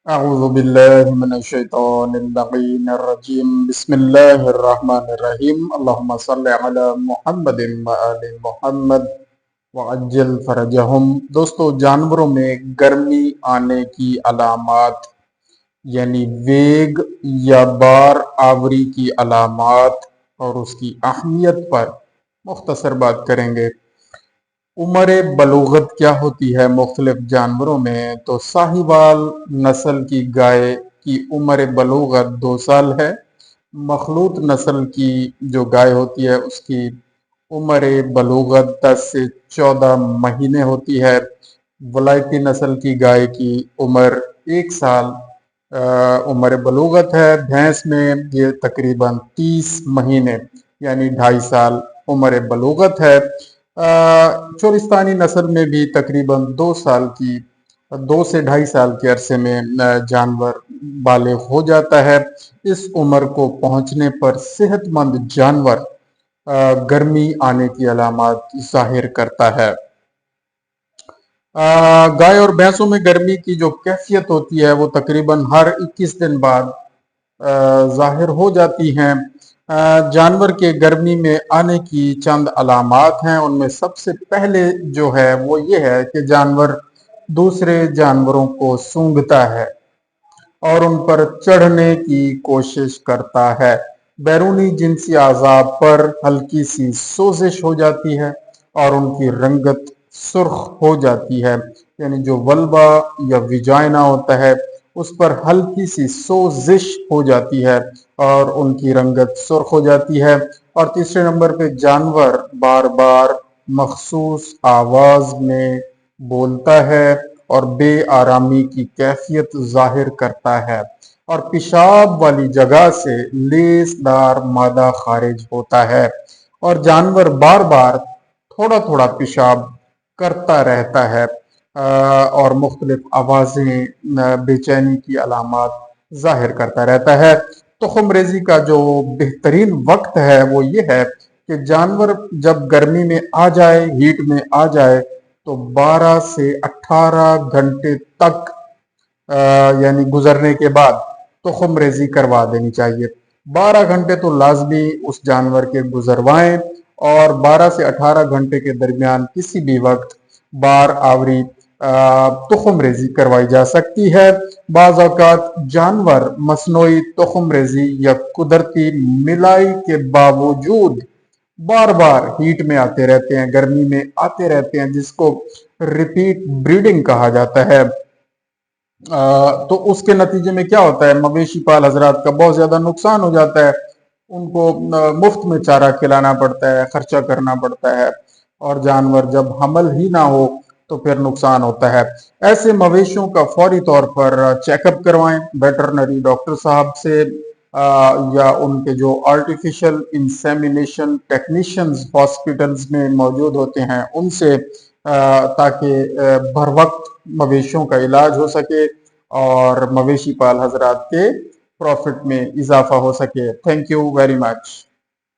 أعوذ بالله من الشيطان اللعين الرجيم بسم الله الرحمن الرحيم اللهم صل على محمد وآل محمد وعجل فرجهم۔ دوستو، جانوروں میں گرمی آنے کی علامات یعنی ویگ یا بار آوری کی علامات اور اس کی اہمیت پر مختصر بات کریں گے۔ عمر بلوغت کیا ہوتی ہے مختلف جانوروں میں؟ تو ساہیوال نسل کی گائے کی عمر بلوغت 2 سال ہے۔ مخلوط نسل کی جو گائے ہوتی ہے اس کی عمر بلوغت 10 سے 14 مہینے ہوتی ہے۔ ولائتی نسل کی گائے کی عمر 1 سال عمر بلوغت ہے۔ بھینس میں یہ تقریباً 30 مہینے یعنی 2.5 سال عمر بلوغت ہے۔ چولستانی نسل میں بھی تقریباً 2 سے 2.5 سال کے عرصے میں جانور بالغ ہو جاتا ہے۔ اس عمر کو پہنچنے پر صحت مند جانور گرمی آنے کی علامات ظاہر کرتا ہے۔ گائے اور بھینسوں میں گرمی کی جو کیفیت ہوتی ہے وہ تقریباً ہر 21 دن بعد ظاہر ہو جاتی ہیں۔ جانور کے گرمی میں آنے کی چند علامات ہیں، ان میں سب سے پہلے جو ہے وہ یہ ہے کہ جانور دوسرے جانوروں کو سونگھتا ہے اور ان پر چڑھنے کی کوشش کرتا ہے۔ بیرونی جنسی اعضاء پر ہلکی سی سوزش ہو جاتی ہے اور ان کی رنگت سرخ ہو جاتی ہے، یعنی جو ولبا یا ویجائنا ہوتا ہے اس پر ہلکی سی سوزش ہو جاتی ہے اور ان کی رنگت سرخ ہو جاتی ہے۔ اور تیسرے نمبر پہ جانور بار بار مخصوص آواز میں بولتا ہے اور بے آرامی کی کیفیت ظاہر کرتا ہے، اور پیشاب والی جگہ سے لیس دار مادہ خارج ہوتا ہے، اور جانور بار بار تھوڑا تھوڑا پیشاب کرتا رہتا ہے اور مختلف آوازیں بے چینی کی علامات ظاہر کرتا رہتا ہے۔ تخم ریزی کا جو بہترین وقت ہے وہ یہ ہے کہ جانور جب گرمی میں آ جائے، ہیٹ میں آ جائے تو 12 سے 18 گھنٹے تک یعنی گزرنے کے بعد تخم ریزی کروا دینی چاہیے۔ 12 گھنٹے تو لازمی اس جانور کے گزروائیں اور 12 سے 18 گھنٹے کے درمیان کسی بھی وقت بار آوری تخم ریزی کروائی جا سکتی ہے۔ بعض اوقات جانور مصنوعی تخم ریزی یا قدرتی ملائی کے باوجود بار بار ہیٹ میں آتے رہتے ہیں، گرمی میں آتے رہتے ہیں، جس کو ریپیٹ بریڈنگ کہا جاتا ہے۔ تو اس کے نتیجے میں کیا ہوتا ہے، مویشی پال حضرات کا بہت زیادہ نقصان ہو جاتا ہے۔ ان کو مفت میں چارہ کھلانا پڑتا ہے، خرچہ کرنا پڑتا ہے، اور جانور جب حمل ہی نہ ہو تو پھر نقصان ہوتا ہے۔ ایسے مویشیوں کا فوری طور پر چیک اپ کروائیں ویٹرنری ڈاکٹر صاحب سے یا ان کے جو آرٹیفیشل انسیمینیشن ٹیکنیشنز ہاسپٹلز میں موجود ہوتے ہیں ان سے، تاکہ بر وقت مویشیوں کا علاج ہو سکے اور مویشی پال حضرات کے پروفٹ میں اضافہ ہو سکے۔ Thank you very much.